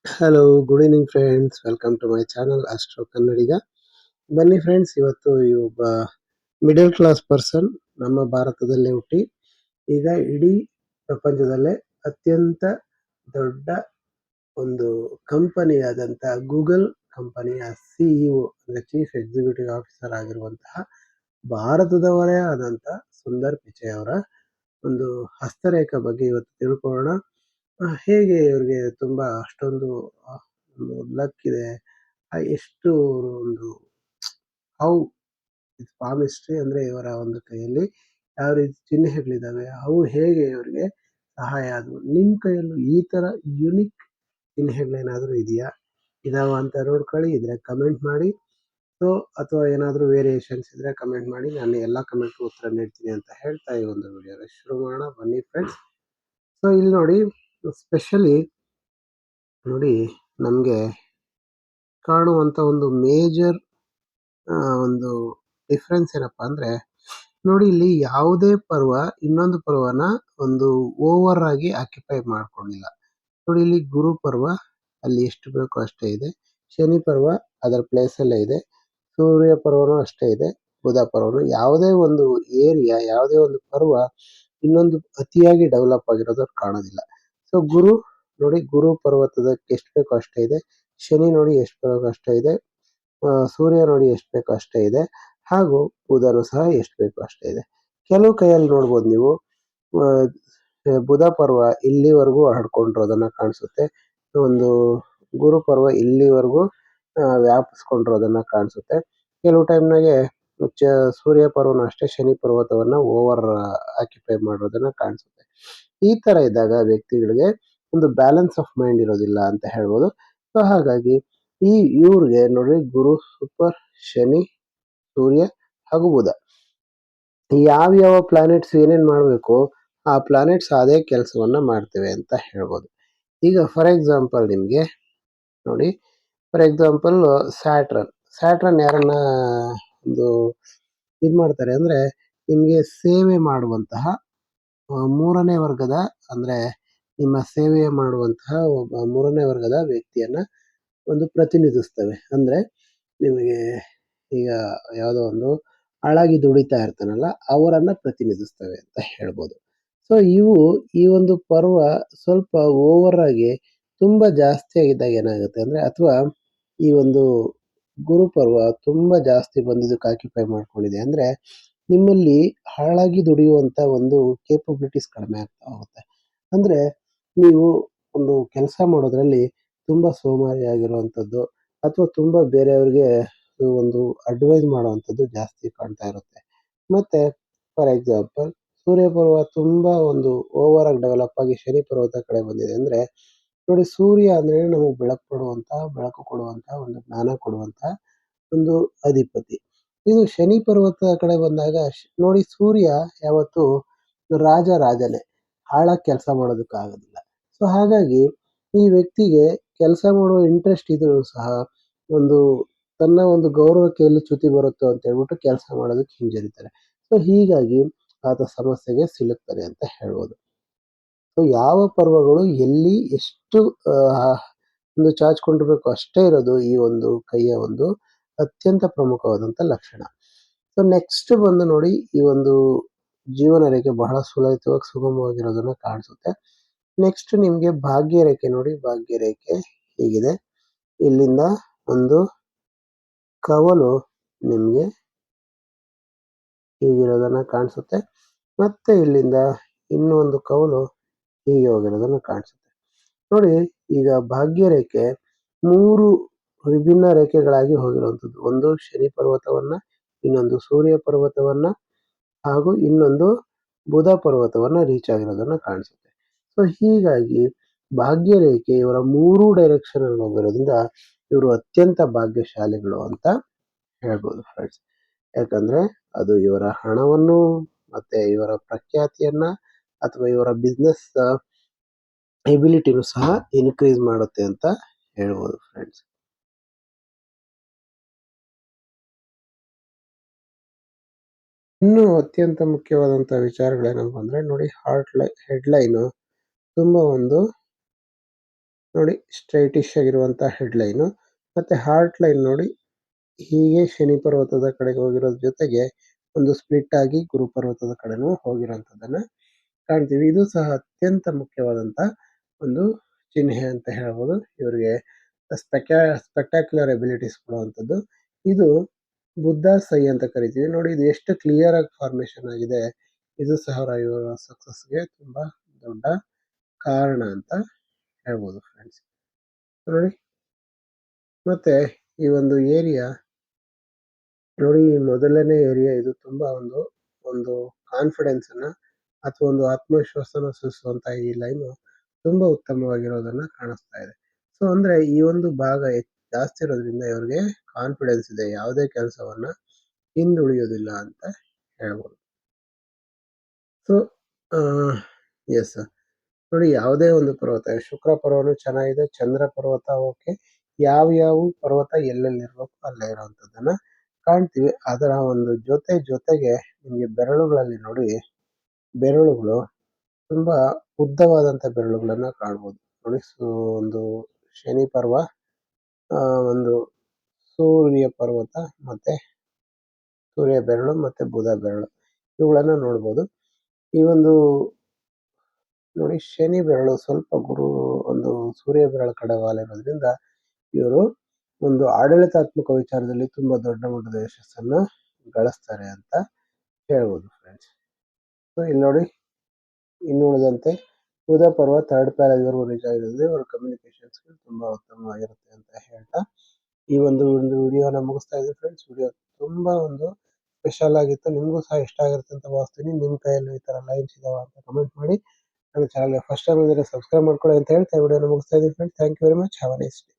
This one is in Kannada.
Hello, good evening friends. Welcome to my channel astro Kannadiga. ಬನ್ನಿ ಫ್ರೆಂಡ್ಸ್, ಇವತ್ತು ಈ ಒಬ್ಬ ಮಿಡಲ್ ಕ್ಲಾಸ್ ಪರ್ಸನ್ ನಮ್ಮ ಭಾರತದಲ್ಲೇ ಹುಟ್ಟಿ ಈಗ ಇಡೀ ಪ್ರಪಂಚದಲ್ಲೇ ಅತ್ಯಂತ ದೊಡ್ಡ ಒಂದು ಕಂಪನಿಯಾದಂಥ ಗೂಗಲ್ ಕಂಪನಿಯ ಸಿಇಒ ಅಂದರೆ ಚೀಫ್ ಎಕ್ಸಿಕ್ಯೂಟಿವ್ ಆಫೀಸರ್ ಆಗಿರುವಂತಹ ಭಾರತದವರೇ ಆದಂಥ ಸುಂದರ್ ಪಿಚೈ ಅವರ ಒಂದು ಹಸ್ತರೇಖೆ ಬಗ್ಗೆ ಇವತ್ತು ತಿಳ್ಕೊಳ್ಳೋಣ. ಹೇಗೆ ಇವ್ರಿಗೆ ತುಂಬಾ ಅಷ್ಟೊಂದು ಒಂದು ಲಕ್ ಇದೆ, ಎಷ್ಟು ಒಂದು ಹೌ ಇಟ್ಸ್ ಪಾಮ್ ಹಿಸ್ಟ್ರಿ ಅಂದ್ರೆ ಇವರ ಒಂದು ಕೈಯಲ್ಲಿ ಯಾವ ರೀತಿ ಚಿಹ್ನೆಗಳಿದಾವೆ, ಅವು ಹೇಗೆ ಇವರಿಗೆ ಸಹಾಯ ಆದವು. ನಿಮ್ಮ ಕೈಯಲ್ಲೂ ಈ ತರ ಯುನಿಕ್ ಚಿಹ್ನೆಗಳೇನಾದರೂ ಇದೆಯಾ, ಇದಾವ ಅಂತ ನೋಡ್ಕೊಳ್ಳಿ. ಇದ್ರೆ ಕಮೆಂಟ್ ಮಾಡಿ. ಸೊ ಅಥವಾ ಏನಾದರೂ ವೇರಿಯೇಷನ್ಸ್ ಇದ್ರೆ ಕಮೆಂಟ್ ಮಾಡಿ, ನಾನು ಎಲ್ಲ ಕಮೆಂಟ್ಗೂ ಉತ್ತರ ನೀಡ್ತೀನಿ ಅಂತ ಹೇಳ್ತಾ ಈ ಒಂದು ವಿಡಿಯೋನ ಶುರು ಮಾಡೋಣ. ಬನ್ನಿ ಫ್ರೆಂಡ್ಸ್. ಸೊ ಇಲ್ಲಿ ನೋಡಿ, ಸ್ಪೆಷಲಿ ನೋಡಿ, ನಮಗೆ ಕಾಣುವಂಥ ಒಂದು ಮೇಜರ್ ಒಂದು ಡಿಫ್ರೆನ್ಸ್ ಏನಪ್ಪಾ ಅಂದ್ರೆ, ನೋಡಿ ಇಲ್ಲಿ ಯಾವುದೇ ಪರ್ವ ಇನ್ನೊಂದು ಪರ್ವನ ಒಂದು ಓವರ್ ಆಗಿ ಆಕ್ಯುಪೈ ಮಾಡ್ಕೊಂಡಿಲ್ಲ. ನೋಡಿ ಇಲ್ಲಿ ಗುರು ಪರ್ವ ಅಲ್ಲಿ ಎಷ್ಟು ಬೇಕೋ ಅಷ್ಟೇ ಇದೆ, ಶನಿ ಪರ್ವ ಅದರ ಪ್ಲೇಸ್ ಅಲ್ಲೇ ಇದೆ, ಸೂರ್ಯ ಪರ್ವನೂ ಅಷ್ಟೇ ಇದೆ, ಬುಧ ಪರ್ವನು. ಯಾವುದೇ ಒಂದು ಏರಿಯಾ, ಯಾವುದೇ ಒಂದು ಪರ್ವ ಇನ್ನೊಂದು ಅತಿಯಾಗಿ ಡೆವಲಪ್ ಆಗಿರೋದು ಕಾಣೋದಿಲ್ಲ. ಸೊ ಗುರು ನೋಡಿ, ಗುರು ಪರ್ವತದಕ್ಕೆ ಎಷ್ಟು ಬೇಕೋ ಅಷ್ಟೇ ಇದೆ, ಶನಿ ನೋಡಿ ಎಷ್ಟು ಬೇಕೋ ಅಷ್ಟೇ ಇದೆ, ಸೂರ್ಯ ನೋಡಿ ಎಷ್ಟು ಬೇಕೋ ಅಷ್ಟೇ ಇದೆ, ಹಾಗೂ ಬುಧನು ಸಹ ಎಷ್ಟು ಬೇಕೋ ಅಷ್ಟೇ ಇದೆ. ಕೆಲವು ಕೈಯಲ್ಲಿ ನೋಡ್ಬೋದು ನೀವು, ಬುಧ ಪರ್ವ ಇಲ್ಲಿವರೆಗೂ ಹರಡ್ಕೊಂಡಿರೋದನ್ನ ಕಾಣಿಸುತ್ತೆ, ಒಂದು ಗುರು ಪರ್ವ ಇಲ್ಲಿವರೆಗೂ ವ್ಯಾಪಿಸ್ಕೊಂಡಿರೋದನ್ನ ಕಾಣಿಸುತ್ತೆ. ಕೆಲವು ಟೈಮ್ನಾಗೆ ಸೂರ್ಯ ಪರ್ವನ ಅಷ್ಟೇ ಶನಿ ಪರ್ವತವನ್ನ ಓವರ್ ಆಕ್ಯುಪೈ ಮಾಡೋದನ್ನ ಕಾಣಿಸುತ್ತೆ. ಈ ತರ ಇದ್ದಾಗ ವ್ಯಕ್ತಿಗಳಿಗೆ ಒಂದು ಬ್ಯಾಲೆನ್ಸ್ ಆಫ್ ಮೈಂಡ್ ಇರೋದಿಲ್ಲ ಅಂತ ಹೇಳ್ಬೋದು. ಸೊ ಹಾಗಾಗಿ ಇವ್ರಿಗೆ ನೋಡಿ, ಗುರು ಸೂಪರ್, ಶನಿ, ಸೂರ್ಯ ಹಾಗೂ ಬುಧ, ಯಾವ್ಯಾವ ಪ್ಲಾನೆಟ್ಸ್ ಏನೇನ್ ಮಾಡಬೇಕು ಆ ಪ್ಲಾನೆಟ್ಸ್ ಅದೇ ಕೆಲಸವನ್ನ ಮಾಡ್ತೇವೆ ಅಂತ ಹೇಳ್ಬೋದು. ಈಗ ಫಾರ್ ಎಕ್ಸಾಂಪಲ್ ನಿಮ್ಗೆ ನೋಡಿ, ಫಾರ್ ಎಕ್ಸಾಂಪಲ್ ಸ್ಯಾಟ್ರನ್ ಯಾರನ್ನ ಒಂದು ಇದ್ ಮಾಡ್ತಾರೆ ಅಂದ್ರೆ, ನಿಮ್ಗೆ ಸೇವೆ ಮಾಡುವಂತಹ ಮೂರನೇ ವರ್ಗದ, ಅಂದ್ರೆ ನಿಮ್ಮ ಸೇವೆ ಮಾಡುವಂತಹ ಒಬ್ಬ ಮೂರನೇ ವರ್ಗದ ವ್ಯಕ್ತಿಯನ್ನ ಒಂದು ಪ್ರತಿನಿಧಿಸ್ತವೆ. ಅಂದ್ರೆ ನಿಮಗೆ ಈಗ ಯಾವುದೋ ಒಂದು ಹಾಳಾಗಿ ದುಡಿತಾ ಇರ್ತಾನಲ್ಲ, ಅವರನ್ನ ಪ್ರತಿನಿಧಿಸ್ತವೆ ಅಂತ ಹೇಳ್ಬೋದು. ಸೊ ಈ ಒಂದು ಪರ್ವ ಸ್ವಲ್ಪ ಓವರ್ ಆಗಿ ತುಂಬಾ ಜಾಸ್ತಿ ಆಗಿದ್ದಾಗ ಏನಾಗುತ್ತೆ ಅಂದ್ರೆ, ಅಥವಾ ಈ ಒಂದು ಗುರು ಪರ್ವ ತುಂಬಾ ಜಾಸ್ತಿ ಬಂದಿದ್ದಕ್ಕೆ ಆಕ್ಯುಪೈ ಮಾಡ್ಕೊಂಡಿದೆ ಅಂದ್ರೆ, ನಿಮ್ಮಲ್ಲಿ ಹಾಳಾಗಿ ದುಡಿಯುವಂತ ಒಂದು ಕೇಪಬಿಲಿಟೀಸ್ ಕಡಿಮೆ ಆಗ್ತಾ ಹೋಗುತ್ತೆ. ಅಂದ್ರೆ ನೀವು ಒಂದು ಕೆಲಸ ಮಾಡೋದ್ರಲ್ಲಿ ತುಂಬಾ ಸೋಮಾರಿ ಆಗಿರುವಂಥದ್ದು, ಅಥವಾ ತುಂಬಾ ಬೇರೆಯವ್ರಿಗೆ ಒಂದು ಅಡ್ವೈಸ್ ಮಾಡುವಂಥದ್ದು ಜಾಸ್ತಿ ಕಾಣ್ತಾ ಇರುತ್ತೆ. ಮತ್ತೆ ಫಾರ್ ಎಕ್ಸಾಂಪಲ್ ಸೂರ್ಯ ಪರ್ವ ತುಂಬಾ ಒಂದು ಓವರ್ ಆಗಿ ಡೆವಲಪ್ ಆಗಿ ಶನಿ ಪರ್ವತ ಕಡೆ ಬಂದಿದೆ ಅಂದ್ರೆ, ನೋಡಿ ಸೂರ್ಯ ಅಂದ್ರೆ ನಮಗೆ ಬೆಳಕು ಕೊಡುವಂತಹ ಒಂದು ಜ್ಞಾನ ಕೊಡುವಂತಹ ಒಂದು ಅಧಿಪತಿ. ಇದು ಶನಿ ಪರ್ವತ ಕಡೆ ಬಂದಾಗ ನೋಡಿ, ಸೂರ್ಯ ಯಾವತ್ತು ರಾಜನೇ, ಹಾಳಾಗಿ ಕೆಲಸ ಮಾಡೋದಕ್ಕಾಗೋದಿಲ್ಲ. ಸೊ ಹಾಗಾಗಿ ಈ ವ್ಯಕ್ತಿಗೆ ಕೆಲಸ ಮಾಡುವ ಇಂಟ್ರೆಸ್ಟ್ ಇದ್ರೂ ಸಹ ಒಂದು ತನ್ನ ಒಂದು ಗೌರವಕ್ಕೆ ಎಲ್ಲಿ ಚ್ಯುತಿ ಬರುತ್ತೋ ಅಂತ ಹೇಳ್ಬಿಟ್ಟು ಕೆಲಸ ಮಾಡೋದಕ್ಕೆ ಹಿಂಜರಿತಾರೆ. ಸೊ ಹೀಗಾಗಿ ಆತ ಸಮಸ್ಯೆಗೆ ಸಿಲುಕ್ತಾನೆ ಅಂತ ಹೇಳ್ಬೋದು. ಸೊ ಯಾವ ಪರ್ವಗಳು ಎಲ್ಲಿ ಎಷ್ಟು ಒಂದು ಚಾಚ್ಕೊಂಡಿರ್ಬೇಕು ಅಷ್ಟೇ ಇರೋದು ಈ ಒಂದು ಕೈಯ ಒಂದು ಅತ್ಯಂತ ಪ್ರಮುಖವಾದಂತ ಲಕ್ಷಣ. ಸೊ ನೆಕ್ಸ್ಟ್ ಬಂದು ನೋಡಿ, ಈ ಒಂದು ಜೀವನ ರೇಖೆ ಬಹಳ ಸುಲಲಿತವಾಗಿ ಸುಗಮವಾಗಿರೋದನ್ನ ಕಾಣಿಸುತ್ತೆ. ನೆಕ್ಸ್ಟ್ ನಿಮ್ಗೆ ಭಾಗ್ಯ ರೇಖೆ ನೋಡಿ, ಭಾಗ್ಯ ರೇಖೆ ಹೀಗಿದೆ. ಇಲ್ಲಿಂದ ಒಂದು ಕವಲು ನಿಮ್ಗೆ ಹೀಗಿರೋದನ್ನ ಕಾಣಿಸುತ್ತೆ, ಮತ್ತೆ ಇಲ್ಲಿಂದ ಇನ್ನೂ ಒಂದು ಕವಲು ಹೀಗೆ ಹೋಗಿರೋದನ್ನ ಕಾಣಿಸುತ್ತೆ. ನೋಡಿ, ಈಗ ಭಾಗ್ಯ ರೇಖೆ 3 ವಿಭಿನ್ನ ರೇಖೆಗಳಾಗಿ ಹೋಗಿರುವಂಥದ್ದು. ಒಂದು ಶನಿ ಪರ್ವತವನ್ನ, ಇನ್ನೊಂದು ಸೂರ್ಯ ಪರ್ವತವನ್ನ, ಹಾಗೂ ಇನ್ನೊಂದು ಬುಧ ಪರ್ವತವನ್ನ ರೀಚ್ ಆಗಿರೋದನ್ನ ಕಾಣಿಸುತ್ತೆ. ಸೊ ಹೀಗಾಗಿ ಭಾಗ್ಯ ರೇಖೆ ಇವರ 3 ಡೈರೆಕ್ಷನ್ ಅಲ್ಲಿ ಹೋಗಿರೋದ್ರಿಂದ ಇವರು ಅತ್ಯಂತ ಭಾಗ್ಯಶಾಲಿಗಳು ಅಂತ ಹೇಳ್ಬೋದು ಫ್ರೆಂಡ್ಸ್. ಯಾಕಂದ್ರೆ ಅದು ಇವರ ಹಣವನ್ನು, ಮತ್ತೆ ಇವರ ಪ್ರಖ್ಯಾತಿಯನ್ನ, ಅಥವಾ ಇವರ ಬಿಸ್ನೆಸ್ ಎಬಿಲಿಟಿನೂ ಸಹ ಇನ್ಕ್ರೀಸ್ ಮಾಡುತ್ತೆ ಅಂತ ಹೇಳ್ಬೋದು ಫ್ರೆಂಡ್ಸ್. ಇನ್ನು ಅತ್ಯಂತ ಮುಖ್ಯವಾದಂತ ವಿಚಾರಗಳೇನಪ್ಪ ಅಂದ್ರೆ, ನೋಡಿ ಹೆಡ್ಲೈನು ತುಂಬಾ ಒಂದು ನೋಡಿ ಸ್ಟ್ರೈಟಿಶ್ ಆಗಿರುವಂಥ ಹೆಡ್ಲೈನು, ಮತ್ತು ಹಾರ್ಟ್ ಲೈನ್ ನೋಡಿ ಹೀಗೆ ಶನಿ ಪರ್ವತದ ಕಡೆಗೆ ಹೋಗಿರೋದ್ರ ಜೊತೆಗೆ ಒಂದು ಸ್ಪ್ಲಿಟ್ ಆಗಿ ಗುರು ಪರ್ವತದ ಕಡೆನೂ ಹೋಗಿರೋಂಥದ್ದನ್ನು ಕಾಣ್ತೀವಿ. ಇದು ಸಹ ಅತ್ಯಂತ ಮುಖ್ಯವಾದಂಥ ಒಂದು ಚಿಹ್ನೆ ಅಂತ ಹೇಳ್ಬೋದು. ಇವರಿಗೆ ಸ್ಪೆಕ್ಟಾಕ್ಯುಲರ್ ಎಬಿಲಿಟೀಸ್ ಕೊಡುವಂಥದ್ದು. ಇದು ಬುದ್ಧ ಸೈ ಅಂತ ಕರಿತೀವಿ. ನೋಡಿ ಇದು ಎಷ್ಟು ಕ್ಲಿಯರ್ ಆಗಿ ಫಾರ್ಮೇಷನ್ ಆಗಿದೆ. ಇದು ಸಹ ಇವರ ಸಕ್ಸಸ್ಗೆ ತುಂಬ ದೊಡ್ಡ ಕಾರಣ ಅಂತ ಹೇಳ್ಬೋದು ಫ್ರೆಂಡ್ಸ್. ನೋಡಿ ಮತ್ತೆ ಈ ಒಂದು ಏರಿಯಾ ನೋಡಿ, ಈ ಮೊದಲನೇ ಏರಿಯಾ ಇದು ತುಂಬಾ ಒಂದು ಕಾನ್ಫಿಡೆನ್ಸ್ ಅನ್ನ ಅಥವಾ ಒಂದು ಆತ್ಮವಿಶ್ವಾಸನ ಸೂಚಿಸುವಂತ ಈ ಲೈನು ತುಂಬಾ ಉತ್ತಮವಾಗಿರೋದನ್ನ ಕಾಣಿಸ್ತಾ ಇದೆ. ಸೊ ಅಂದ್ರೆ ಈ ಒಂದು ಭಾಗ ಜಾಸ್ತಿ ಇರೋದ್ರಿಂದ ಇವರಿಗೆ ಕಾನ್ಫಿಡೆನ್ಸ್ ಇದೆ, ಯಾವುದೇ ಕೆಲಸವನ್ನ ಹಿಂದುಳಿಯೋದಿಲ್ಲ ಅಂತ ಹೇಳ್ಬೋದು. ಸೊ ಎಸ್ ನೋಡಿ, ಯಾವುದೇ ಒಂದು ಪರ್ವತ, ಶುಕ್ರ ಪರ್ವತನೂ ಚೆನ್ನಾಗಿದೆ, ಚಂದ್ರ ಪರ್ವತ ಓಕೆ, ಯಾವ ಪರ್ವತ ಎಲ್ಲೆಲ್ಲಿರ್ಬೇಕು ಅಲ್ಲೇ ಇರುವಂಥದ್ದನ್ನ ಕಾಣ್ತೀವಿ. ಅದರ ಒಂದು ಜೊತೆಗೆ ನಿಮಗೆ ಬೆರಳುಗಳಲ್ಲಿ ನೋಡಿ, ಬೆರಳುಗಳು ತುಂಬಾ ಉದ್ದವಾದಂಥ ಬೆರಳುಗಳನ್ನ ಕಾಣ್ಬೋದು. ನೋಡಿ, ಒಂದು ಶನಿ ಪರ್ವ, ಒಂದು ಸೂರ್ಯ ಪರ್ವತ, ಮತ್ತೆ ಸೂರ್ಯ ಬೆರಳು, ಮತ್ತೆ ಬುಧ ಬೆರಳು, ಇವುಗಳನ್ನ ನೋಡ್ಬೋದು. ಈ ಒಂದು ನೋಡಿ, ಶನಿ ಬೆರಳು ಸ್ವಲ್ಪ ಒಂದು ಸೂರ್ಯ ಬೆರಳ ಕಡೆ ವಾಲಿರೋದ್ರಿಂದ ಇವರು ಒಂದು ಆಡಳಿತಾತ್ಮಕ ವಿಚಾರದಲ್ಲಿ ತುಂಬಾ ದೊಡ್ಡ ಮಟ್ಟದ ಯಶಸ್ಸನ್ನ ಗಳಿಸ್ತಾರೆ ಅಂತ ಹೇಳ್ಬೋದು ಫ್ರೆಂಡ್ಸ್. ಸೊ ಇಲ್ಲಿ ನೋಡಿ, ಇನ್ನು ಉಳಿದಂತೆ ಬುಧ ಪರ್ವ ಥರ್ಡ್ ಪ್ಯಾರಾಗ್ವರೆಗೂ ರೀಚ್ ಆಗಿರೋದ್ರಿಂದ ಇವರ ಕಮ್ಯುನಿಕೇಶನ್ ಸ್ಕಿಲ್ ತುಂಬಾ ಉತ್ತಮವಾಗಿರುತ್ತೆ ಅಂತ ಹೇಳ್ತಾ ಈ ಒಂದು ವಿಡಿಯೋನ ಮುಗಿಸ್ತಾ ಇದ್ದೀನಿ ಫ್ರೆಂಡ್ಸ್. ವಿಡಿಯೋ ತುಂಬಾ ಒಂದು ಸ್ಪೆಷಲ್ ಆಗಿತ್ತು, ನಿಮಗೂ ಸಹ ಇಷ್ಟ ಆಗಿರುತ್ತೆ ಅಂತ ಭಾವಿಸ್ತೀನಿ. ನಿಮ್ಮ ಕೈಯಲ್ಲಿ ಈ ತರ ಲೈನ್ಸ್ ಇದಾವ ಅಂತ ಕಮೆಂಟ್ ಮಾಡಿ. ನನ್ನ ಚಾನಲ್ಗೆ ಫಸ್ಟ್ ಟೈಮ್ ಇದ್ರೆ ಸಬ್ಸ್ಕ್ರೈಬ್ ಮಾಡ್ಕೊಳ್ಳಿ ಅಂತ ಹೇಳ್ತಾ ವಿಡಿಯೋನ ಮುಗಿಸ್ತಾ ಇದ್ದೀನಿ friends. Thank you very much. Have a nice day.